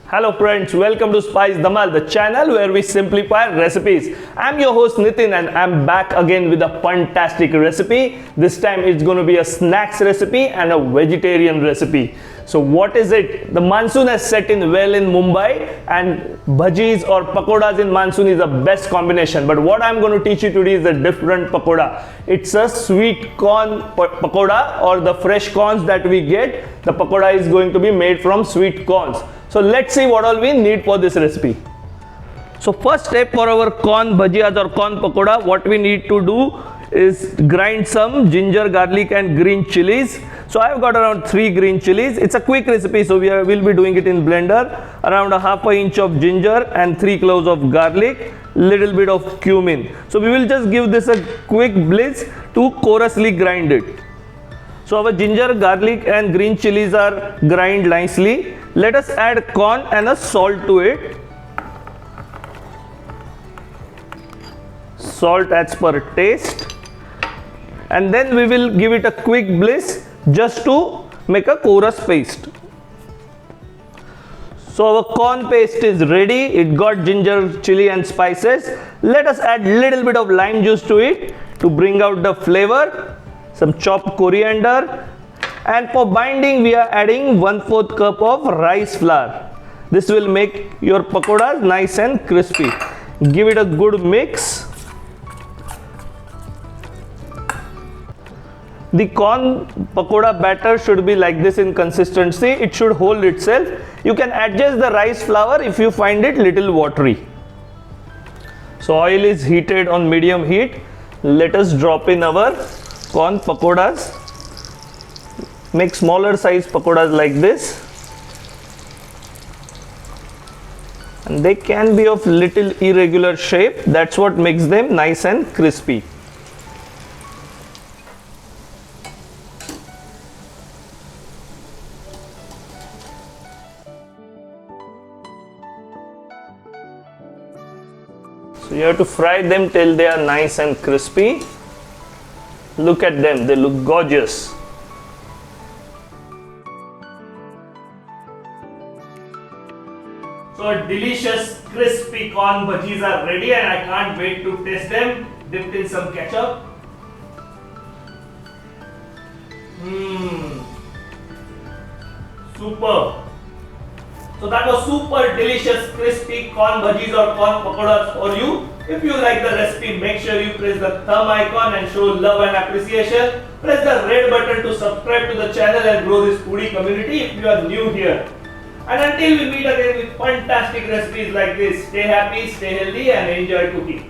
Hello friends, welcome to Spice Dhamal, the channel where we simplify recipes. I'm your host Nitin and I'm back again with a fantastic recipe. This time it's going to be a snacks recipe and a vegetarian recipe. So what is it? The monsoon has set in well in Mumbai and bhajis or pakodas in monsoon is the best combination. But what I'm going to teach you today is a different pakoda. It's a sweet corn pakoda, or the fresh corns that we get. The pakoda is going to be made from sweet corns. So let's see what all we need for this recipe. So first step for our corn bhajiyas or corn pakoda, what we need to do is grind some ginger, garlic and green chilies. So I've got around 3 green chilies. It's a quick recipe, so we'll be doing it in blender. Around a half inch of ginger and 3 cloves of garlic, little bit of cumin. So we will just give this a quick blitz to coarsely grind it. So our ginger, garlic and green chilies are grind nicely. Let us add corn and a salt to it. Salt as per taste. And then we will give it a quick blitz just to make a coarse paste. So our corn paste is ready. It got ginger, chili and spices. Let us add little bit of lime juice to it to bring out the flavor. Some chopped coriander, and for binding we are adding 1/4 cup of rice flour. This will make your pakodas nice and crispy. Give it a good mix. The corn pakoda batter should be like this in consistency. It should hold itself. You can adjust the rice flour if you find it little watery. So oil is heated on medium heat. Let us drop in our corn pakodas. Make smaller size pakodas like this, and they can be of little irregular shape. That's what makes them nice and crispy. So you have to fry them till they are nice and crispy. Look at them, they look gorgeous. So delicious crispy corn bhajis are ready and I can't wait to taste them. Dipped in some ketchup. Super. So that was super delicious crispy corn bhajis or corn pakodas for you. If you like the recipe, make sure you press the thumb icon and show love and appreciation. Press the red button to subscribe to the channel and grow this foodie community if you are new here. And until we meet again with fantastic recipes like this, stay happy, stay healthy and enjoy cooking.